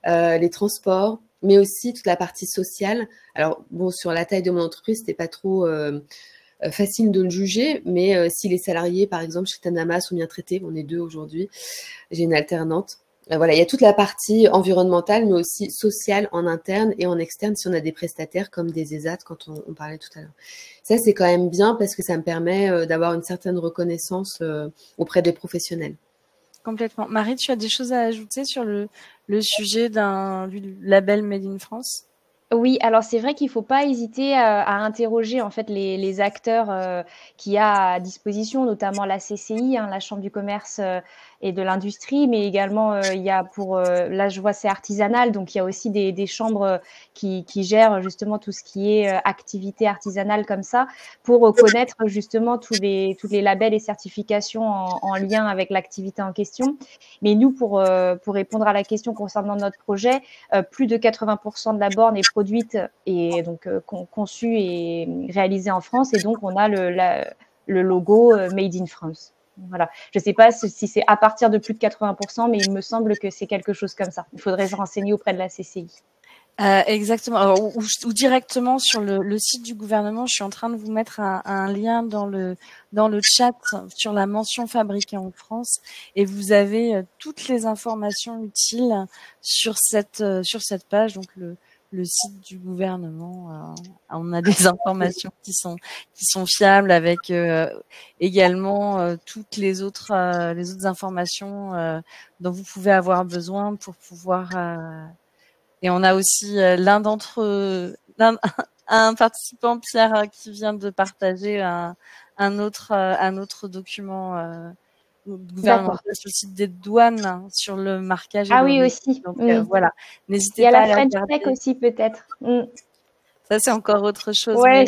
les transports, mais aussi toute la partie sociale. Alors, bon, sur la taille de mon entreprise, c'était pas trop facile de le juger, mais si les salariés, par exemple, chez Tanama sont bien traités, on est 2 aujourd'hui, j'ai une alternante. Voilà, il y a toute la partie environnementale, mais aussi sociale en interne et en externe si on a des prestataires comme des ESAT quand on parlait tout à l'heure. Ça, c'est quand même bien parce que ça me permet d'avoir une certaine reconnaissance auprès des professionnels. Complètement. Marie, tu as des choses à ajouter sur le sujet du label Made in France? Oui, alors c'est vrai qu'il faut pas hésiter à interroger en fait les acteurs qu'il y a à disposition, notamment la CCI, hein, la Chambre du commerce et de l'industrie, mais également il y a là je vois c'est artisanal, donc il y a aussi des chambres qui gèrent justement tout ce qui est activité artisanale comme ça, pour connaître justement tous les labels et certifications en lien avec l'activité en question. Mais nous, pour répondre à la question concernant notre projet, plus de 80% de la borne est produite et donc conçue et réalisée en France, et donc on a le logo Made in France. Voilà. Je ne sais pas si c'est à partir de plus de 80%, mais il me semble que c'est quelque chose comme ça. Il faudrait se renseigner auprès de la CCI. Exactement. Alors, ou directement sur le site du gouvernement. Je suis en train de vous mettre un lien dans le chat sur la mention fabriquée en France, et vous avez toutes les informations utiles sur cette page. Donc le site du gouvernement. On a des informations qui sont fiables, avec également toutes les autres informations dont vous pouvez avoir besoin pour pouvoir. Et on a aussi un participant, Pierre, qui vient de partager un autre document gouvernemental sur le site des douanes, sur le marquage et Ah le oui, RIB. aussi. Donc voilà, Il n'hésitez y a pas à la aller French Tech regarder. aussi, peut-être. Ça, c'est encore autre chose. Ouais.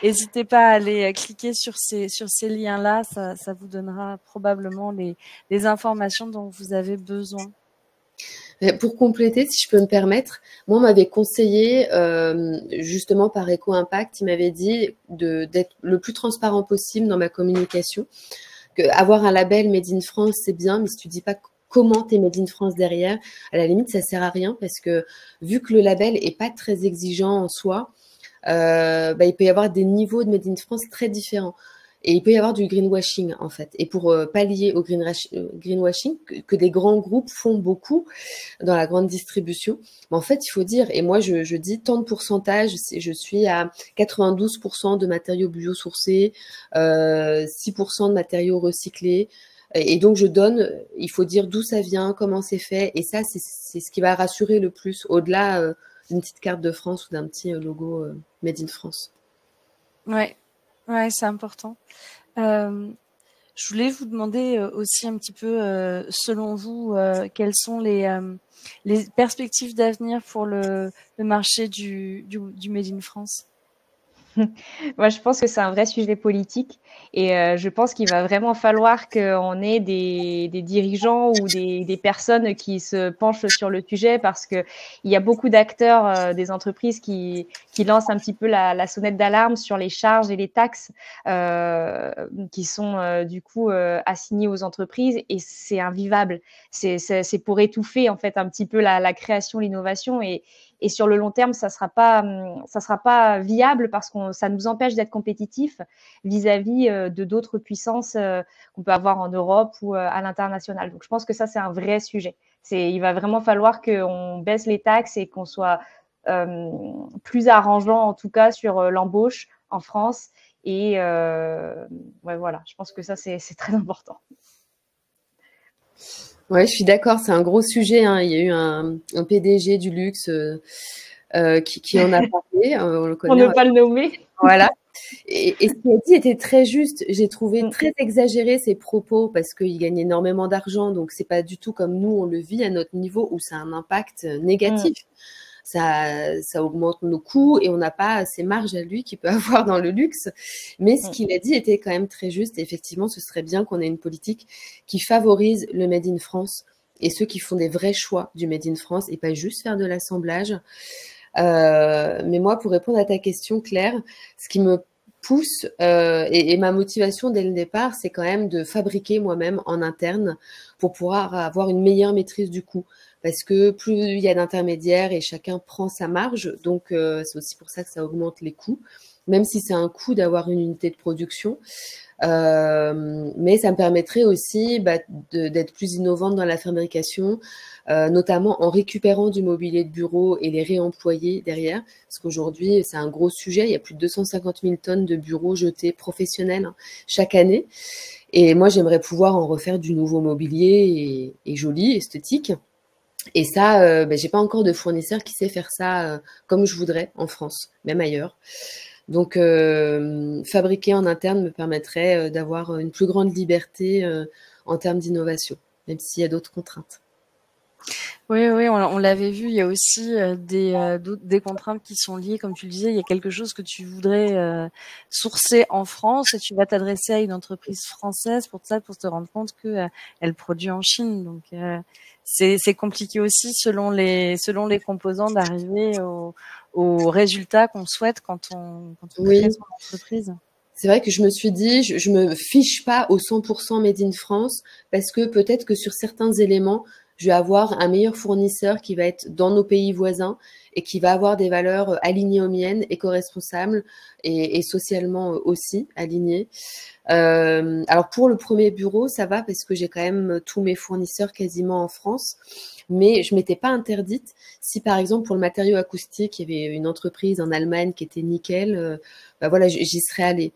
N'hésitez pas à aller cliquer sur ces liens-là, ça vous donnera probablement les informations dont vous avez besoin. Pour compléter, si je peux me permettre, moi, on m'avait conseillé, justement par Eco-Impact, il m'avait dit d'être le plus transparent possible dans ma communication. Avoir un label Made in France, c'est bien, mais si tu dis pas comment t'es Made in France derrière, à la limite, ça sert à rien, parce que vu que le label est pas très exigeant en soi, il peut y avoir des niveaux de Made in France très différents. Et il peut y avoir du greenwashing, en fait. Et pour pallier au greenwashing, que des grands groupes font beaucoup dans la grande distribution, mais en fait, il faut dire, et moi, je dis tant de pourcentage, je suis à 92% de matériaux biosourcés, 6% de matériaux recyclés, et donc je donne, il faut dire d'où ça vient, comment c'est fait, et ça, c'est ce qui va rassurer le plus, au-delà d'une petite carte de France ou d'un petit logo Made in France. Ouais, c'est important. Je voulais vous demander aussi un petit peu, selon vous, quelles sont les perspectives d'avenir pour le marché du Made in France? Moi, je pense que c'est un vrai sujet politique et je pense qu'il va vraiment falloir qu'on ait des dirigeants ou des personnes qui se penchent sur le sujet, parce qu'il y a beaucoup d'acteurs des entreprises qui lancent un petit peu la sonnette d'alarme sur les charges et les taxes qui sont du coup assignées aux entreprises, et c'est invivable. C'est pour étouffer en fait un petit peu la création, l'innovation, et sur le long terme, ça sera pas viable, parce que ça nous empêche d'être compétitifs vis-à-vis de d'autres puissances qu'on peut avoir en Europe ou à l'international. Donc, je pense que ça, c'est un vrai sujet. Il va vraiment falloir qu'on baisse les taxes et qu'on soit plus arrangeant, en tout cas, sur l'embauche en France. Et voilà, je pense que ça, c'est très important. Ouais, je suis d'accord, c'est un gros sujet, hein. Il y a eu un PDG du luxe qui en a parlé, on le connaît. Pour ne pas le nommer. Voilà. Et ce qu'il a dit était très juste. J'ai trouvé très exagéré ses propos, parce qu'il gagne énormément d'argent, donc c'est pas du tout comme nous on le vit à notre niveau, où ça a un impact négatif. Ça augmente nos coûts et on n'a pas ces marges à lui qu'il peut avoir dans le luxe. Mais ce qu'il a dit était quand même très juste. Et effectivement, ce serait bien qu'on ait une politique qui favorise le Made in France et ceux qui font des vrais choix du Made in France, et pas juste faire de l'assemblage. Mais moi, pour répondre à ta question, Claire, ce qui me pousse et ma motivation dès le départ, c'est quand même de fabriquer moi-même en interne pour pouvoir avoir une meilleure maîtrise du coût. Parce que plus il y a d'intermédiaires et chacun prend sa marge, donc c'est aussi pour ça que ça augmente les coûts, même si c'est un coût d'avoir une unité de production. Mais ça me permettrait aussi d'être plus innovante dans la fabrication, notamment en récupérant du mobilier de bureau et les réemployer derrière. Parce qu'aujourd'hui, c'est un gros sujet. Il y a plus de 250 000 tonnes de bureaux jetés professionnels chaque année. Et moi, j'aimerais pouvoir en refaire du nouveau mobilier et joli, esthétique. Et ça, j'ai pas encore de fournisseur qui sait faire ça comme je voudrais en France, même ailleurs. Donc, fabriquer en interne me permettrait d'avoir une plus grande liberté en termes d'innovation, même s'il y a d'autres contraintes. Oui, on l'avait vu. Il y a aussi des contraintes qui sont liées, comme tu le disais. Il y a quelque chose que tu voudrais sourcer en France, et tu vas t'adresser à une entreprise française pour te rendre compte que elle produit en Chine. Donc c'est compliqué aussi, selon les composants, d'arriver au résultat qu'on souhaite quand on crée son entreprise. C'est vrai que je me suis dit, je me fiche pas au 100% Made in France, parce que peut-être que sur certains éléments, je vais avoir un meilleur fournisseur qui va être dans nos pays voisins et qui va avoir des valeurs alignées aux miennes, éco-responsables et socialement aussi alignées. Alors pour le premier bureau, ça va parce que j'ai quand même tous mes fournisseurs quasiment en France, mais je m'étais pas interdite. Si par exemple pour le matériau acoustique, il y avait une entreprise en Allemagne qui était nickel, bah voilà, j'y serais allée.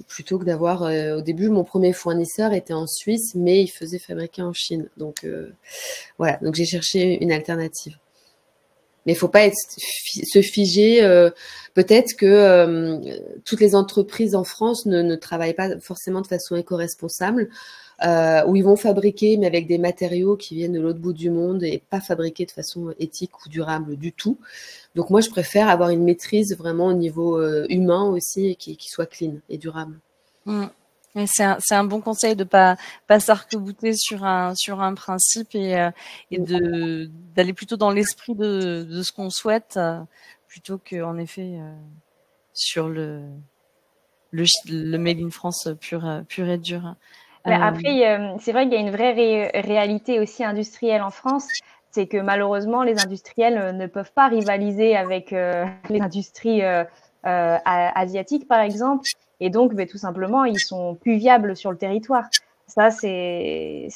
Plutôt que d'avoir, au début, mon premier fournisseur était en Suisse, mais il faisait fabriquer en Chine. Donc voilà, donc j'ai cherché une alternative. Mais il faut pas se figer. Peut-être que toutes les entreprises en France ne travaillent pas forcément de façon éco-responsable, où ils vont fabriquer, mais avec des matériaux qui viennent de l'autre bout du monde et pas fabriqués de façon éthique ou durable du tout. Donc moi, je préfère avoir une maîtrise vraiment au niveau humain aussi, et qui soit clean et durable. Et c'est un bon conseil de pas s'arc-bouter sur un principe et d'aller plutôt dans l'esprit de ce qu'on souhaite plutôt que en effet sur le made in France pur et dur. Mais après, c'est vrai qu'il y a une vraie réalité aussi industrielle en France, c'est que malheureusement les industriels ne peuvent pas rivaliser avec les industries asiatiques par exemple, et donc tout simplement ils sont plus viables sur le territoire. Ça c'est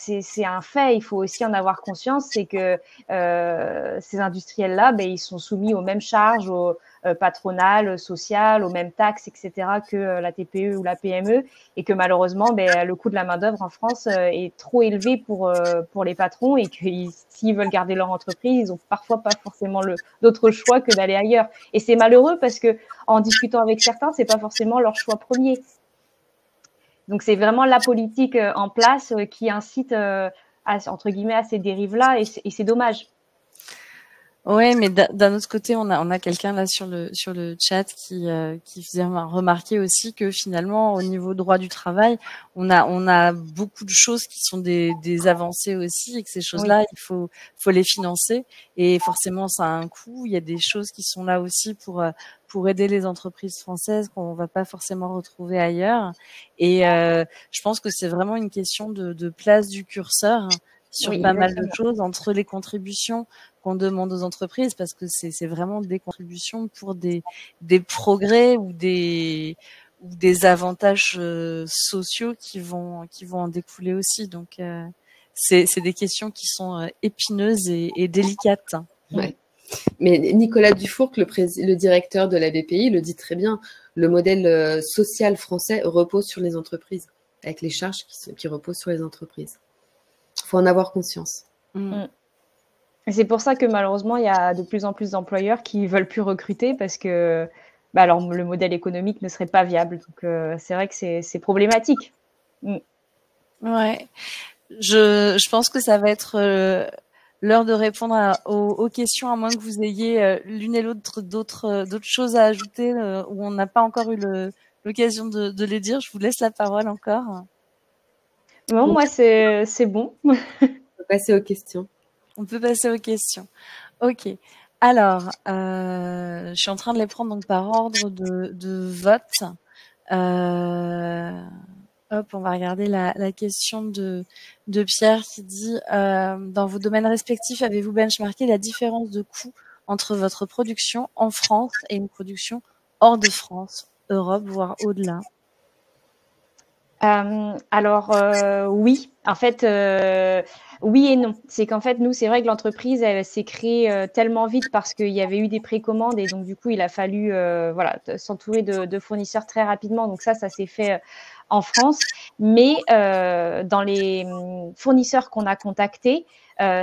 un fait, il faut aussi en avoir conscience, c'est que ces industriels-là, ils sont soumis aux mêmes charges patronales, sociales, aux mêmes taxes, etc. que la TPE ou la PME, et que malheureusement le coût de la main-d'œuvre en France est trop élevé pour les patrons, et que s'ils veulent garder leur entreprise, ils ont parfois pas forcément d'autre choix que d'aller ailleurs. Et c'est malheureux parce que en discutant avec certains, c'est pas forcément leur choix premier. Donc c'est vraiment la politique en place qui incite entre guillemets à ces dérives-là, et c'est dommage. Ouais, mais d'un autre côté, on a quelqu'un là sur le chat qui faisait remarquer aussi que finalement au niveau droit du travail, on a beaucoup de choses qui sont des avancées aussi, et que ces choses-là, il faut les financer, et forcément ça a un coût. Il y a des choses qui sont là aussi pour aider les entreprises françaises qu'on va pas forcément retrouver ailleurs, et je pense que c'est vraiment une question de place du curseur sur pas mal de choses, entre les contributions qu'on demande aux entreprises, parce que c'est vraiment des contributions pour des progrès ou des avantages sociaux qui vont en découler aussi. Donc c'est des questions qui sont épineuses et délicates. Ouais. Mais Nicolas Dufourcq, le directeur de la BPI, le dit très bien. Le modèle social français repose sur les entreprises, avec les charges qui reposent sur les entreprises. Il faut en avoir conscience. C'est pour ça que malheureusement, il y a de plus en plus d'employeurs qui veulent plus recruter, parce que alors le modèle économique ne serait pas viable. Donc c'est vrai que c'est problématique. Ouais, je pense que ça va être l'heure de répondre aux questions, à moins que vous ayez l'une et l'autre d'autres choses à ajouter où on n'a pas encore eu l'occasion de les dire. Je vous laisse la parole encore. Non, moi c'est bon. On peut passer aux questions. On peut passer aux questions. Ok. Alors, je suis en train de les prendre donc par ordre de vote. Hop, on va regarder la question de Pierre qui dit dans vos domaines respectifs, avez-vous benchmarké la différence de coût entre votre production en France et une production hors de France, Europe, voire au-delà? Alors oui, en fait oui et non. C'est qu'en fait nous, c'est vrai que l'entreprise elle s'est créée tellement vite parce qu'il y avait eu des précommandes, et donc du coup il a fallu s'entourer de fournisseurs très rapidement. Donc ça s'est fait en France, mais dans les fournisseurs qu'on a contactés,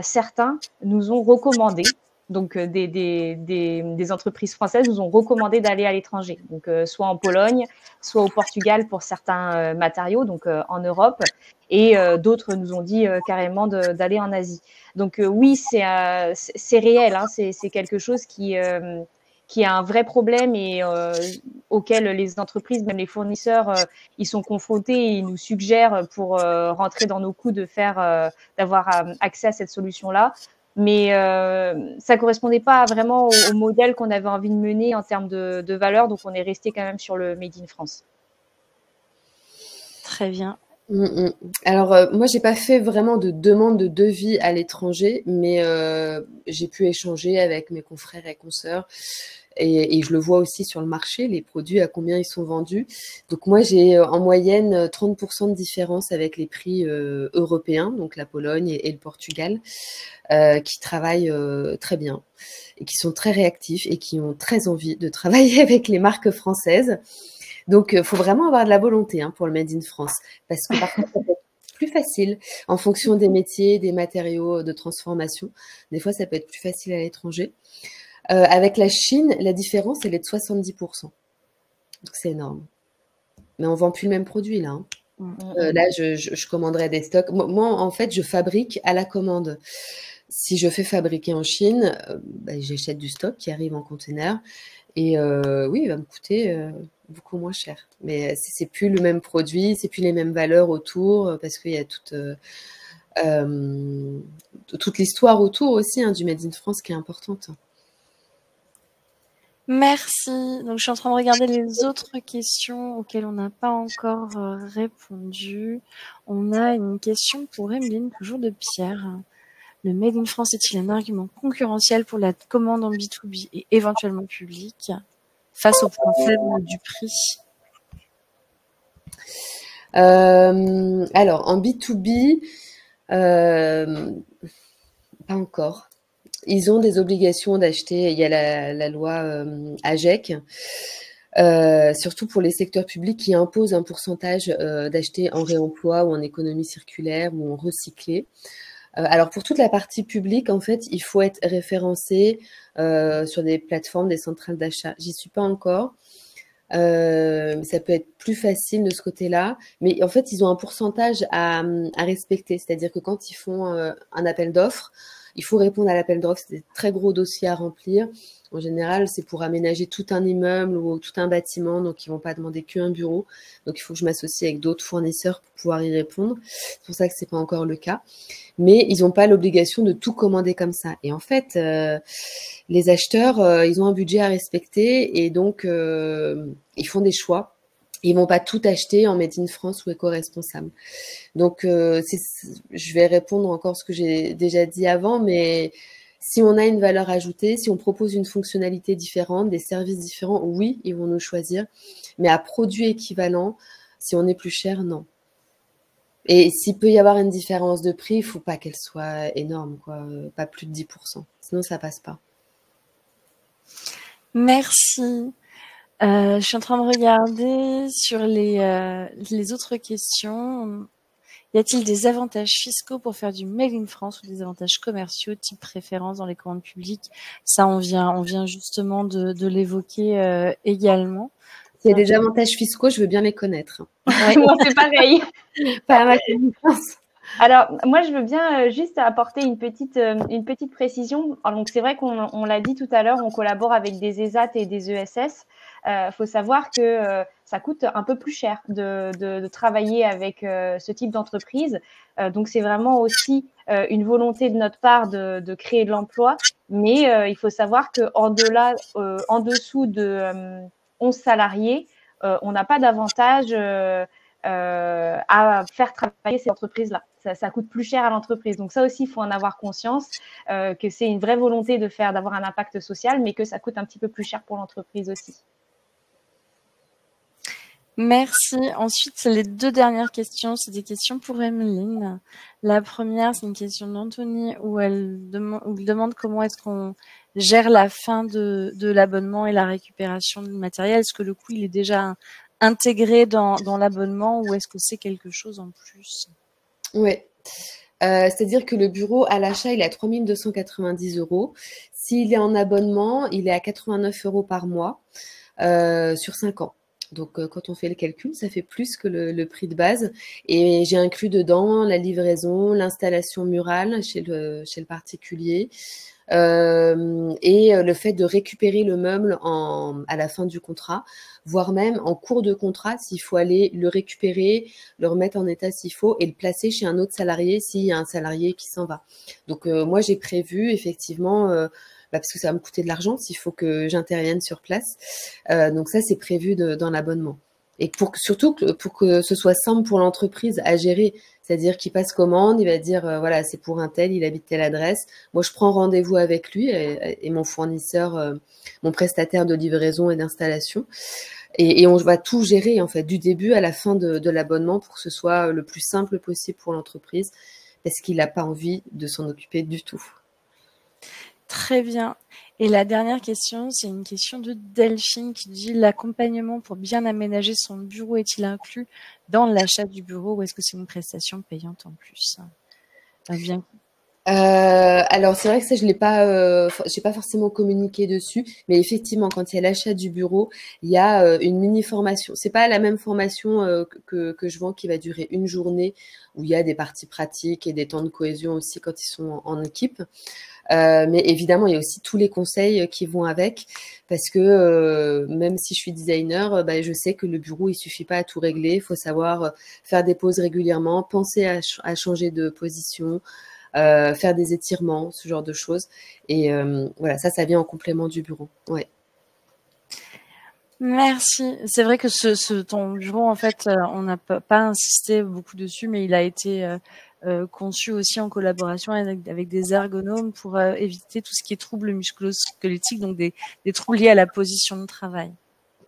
certains nous ont recommandé. Donc des entreprises françaises nous ont recommandé d'aller à l'étranger, donc soit en Pologne, soit au Portugal pour certains matériaux, donc en Europe, et d'autres nous ont dit carrément d'aller en Asie. Donc oui, c'est réel, hein, c'est quelque chose qui est un vrai problème, et auquel les entreprises, même les fournisseurs, ils sont confrontés, et ils nous suggèrent pour rentrer dans nos coûts d'avoir accès à cette solution-là. Mais ça correspondait pas vraiment au modèle qu'on avait envie de mener en termes de valeur, donc on est resté quand même sur le Made in France. Très bien. Alors, moi, j'ai pas fait vraiment de demande de devis à l'étranger, mais j'ai pu échanger avec mes confrères et consoeurs et je le vois aussi sur le marché, les produits, à combien ils sont vendus. Donc moi, j'ai en moyenne 30% de différence avec les prix européens, donc la Pologne et le Portugal, qui travaillent très bien et qui sont très réactifs et qui ont très envie de travailler avec les marques françaises. Donc, il faut vraiment avoir de la volonté pour le Made in France, parce que parfois, ça peut être plus facile en fonction des métiers, des matériaux de transformation. Des fois, ça peut être plus facile à l'étranger. Avec la Chine, la différence, elle est de 70%. Donc, c'est énorme. Mais on vend plus le même produit, là. Là, je commanderais des stocks. Moi, en fait, je fabrique à la commande. Si je fais fabriquer en Chine, j'achète du stock qui arrive en conteneur. Et oui, il va me coûter beaucoup moins cher. Mais c'est plus le même produit, c'est plus les mêmes valeurs autour, parce qu'il y a toute l'histoire autour aussi du Made in France qui est importante. Merci. Donc, je suis en train de regarder les autres questions auxquelles on n'a pas encore répondu. On a une question pour Emeline, toujours de Pierre. Le Made in France est-il un argument concurrentiel pour la commande en B2B et éventuellement public face au point faible du prix? Alors, en B2B, pas encore. Ils ont des obligations d'acheter. Il y a la loi AGEC, surtout pour les secteurs publics qui imposent un pourcentage d'acheter en réemploi ou en économie circulaire ou en recyclé. Alors pour toute la partie publique, en fait, il faut être référencé sur des plateformes, des centrales d'achat. J'y suis pas encore. Ça peut être plus facile de ce côté-là, mais en fait, ils ont un pourcentage à respecter. C'est-à-dire que quand ils font un appel d'offres, il faut répondre à l'appel d'offres. C'est des très gros dossiers à remplir. En général, c'est pour aménager tout un immeuble ou tout un bâtiment, donc ils vont pas demander qu'un bureau. Donc il faut que je m'associe avec d'autres fournisseurs pour pouvoir y répondre. C'est pour ça que c'est pas encore le cas. Mais ils n'ont pas l'obligation de tout commander comme ça. Et en fait, les acheteurs, ils ont un budget à respecter et donc ils font des choix. Ils vont pas tout acheter en Made in France ou éco-responsable. Donc, je vais répondre encore ce que j'ai déjà dit avant, mais si on a une valeur ajoutée, si on propose une fonctionnalité différente, des services différents, oui, ils vont nous choisir. Mais à produit équivalent, si on est plus cher, non. Et s'il peut y avoir une différence de prix, il faut pas qu'elle soit énorme, quoi. Pas plus de 10%. Sinon, ça passe pas. Merci. Je suis en train de regarder sur les autres questions. Y a-t-il des avantages fiscaux pour faire du Made in France ou des avantages commerciaux, type préférence dans les commandes publiques? Ça, on vient justement de l'évoquer également. S'il y a des avantages fiscaux, je veux bien les connaître. Ouais. Moi, c'est pareil. Pas à ma connaissance. Alors, moi, je veux bien juste apporter une petite précision. Alors, donc, c'est vrai qu'on l'a dit tout à l'heure, on collabore avec des ESAT et des ESS. Faut savoir que ça coûte un peu plus cher de travailler avec ce type d'entreprise. Donc, c'est vraiment aussi une volonté de notre part de créer de l'emploi. Mais il faut savoir qu'en dessous de 11 salariés, on n'a pas d'avantage à faire travailler ces entreprises-là. Ça coûte plus cher à l'entreprise. Donc ça aussi, il faut en avoir conscience, que c'est une vraie volonté d'avoir un impact social, mais que ça coûte un petit peu plus cher pour l'entreprise aussi. Merci. Ensuite, les deux dernières questions, c'est des questions pour Emeline. La première, c'est une question d'Anthony où il demande comment est-ce qu'on gère la fin de l'abonnement et la récupération du matériel. Est-ce que le coût il est déjà intégré dans l'abonnement ou est-ce que c'est quelque chose en plus? Oui. C'est-à-dire que le bureau à l'achat, il est à 3 290 €. S'il est en abonnement, il est à 89 € par mois sur 5 ans. Donc, quand on fait le calcul, ça fait plus que le prix de base. Et j'ai inclus dedans la livraison, l'installation murale chez le particulier et le fait de récupérer le meuble à la fin du contrat, voire même en cours de contrat, s'il faut aller le récupérer, le remettre en état s'il faut et le placer chez un autre salarié s'il y a un salarié qui s'en va. Donc, moi, j'ai prévu effectivement parce que ça va me coûter de l'argent s'il faut que j'intervienne sur place. Donc ça, c'est prévu dans l'abonnement. Et surtout pour que ce soit simple pour l'entreprise à gérer. C'est-à-dire qu'il passe commande, il va dire, voilà, c'est pour un tel, il habite telle adresse. Moi, je prends rendez-vous avec lui et mon fournisseur, mon prestataire de livraison et d'installation. Et on va tout gérer, en fait, du début à la fin de l'abonnement pour que ce soit le plus simple possible pour l'entreprise, parce qu'il n'a pas envie de s'en occuper du tout. Très bien. Et la dernière question, c'est une question de Delphine qui dit: l'accompagnement pour bien aménager son bureau est-il inclus dans l'achat du bureau ou est-ce que c'est une prestation payante en plus? Bien. Alors c'est vrai que ça j'ai pas forcément communiqué dessus, mais effectivement quand il y a l'achat du bureau, il y a une mini formation. C'est pas la même formation que je vends qui va durer une journée où il y a des parties pratiques et des temps de cohésion aussi quand ils sont en équipe. Mais évidemment, il y a aussi tous les conseils qui vont avec, parce que même si je suis designer, bah, je sais que le bureau, il suffit pas à tout régler. Il faut savoir faire des pauses régulièrement, penser à changer de position, faire des étirements, ce genre de choses. Et voilà, ça vient en complément du bureau. Ouais. Merci. C'est vrai que ton bureau, en fait, on n'a pas insisté beaucoup dessus, mais il a été conçu aussi en collaboration avec des ergonomes pour éviter tout ce qui est troubles musculo-squelettiques, donc des troubles liés à la position de travail.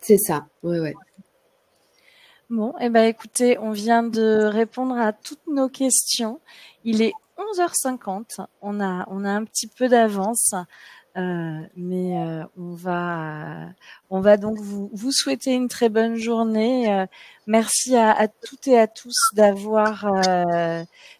C'est ça, ouais. Bon, eh ben, écoutez, on vient de répondre à toutes nos questions. Il est 11h50. On a un petit peu d'avance. Mais on va donc vous souhaiter une très bonne journée. Merci à toutes et à tous d'avoir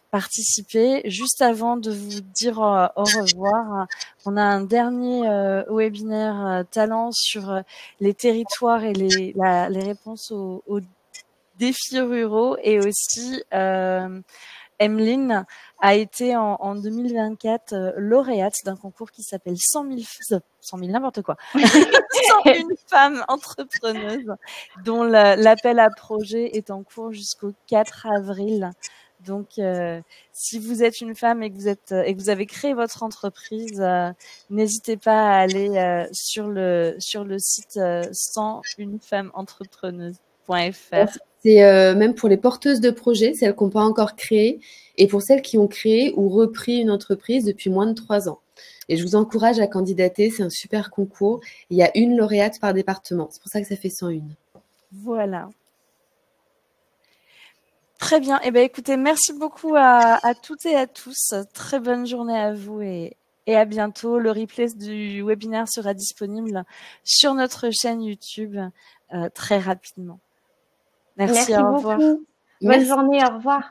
participé. Juste avant de vous dire au revoir, on a un dernier webinaire talent sur les territoires et les réponses aux défis ruraux et aussi Emeline a été en 2024 lauréate d'un concours qui s'appelle 100 000 n'importe quoi, 101 femmes entrepreneuses, dont l'appel à projet est en cours jusqu'au 4 avril. Donc, si vous êtes une femme et que vous avez créé votre entreprise, n'hésitez pas à aller sur le site 101femmesentrepreneuses.fr. C'est même pour les porteuses de projets, celles qui n'ont pas encore créé, et pour celles qui ont créé ou repris une entreprise depuis moins de 3 ans. Et je vous encourage à candidater, c'est un super concours. Il y a une lauréate par département, c'est pour ça que ça fait 101. Voilà. Très bien. Eh bien, écoutez, merci beaucoup à toutes et à tous. Très bonne journée à vous et à bientôt. Le replay du webinaire sera disponible sur notre chaîne YouTube très rapidement. Merci, au revoir. Beaucoup. Bonne journée, au revoir.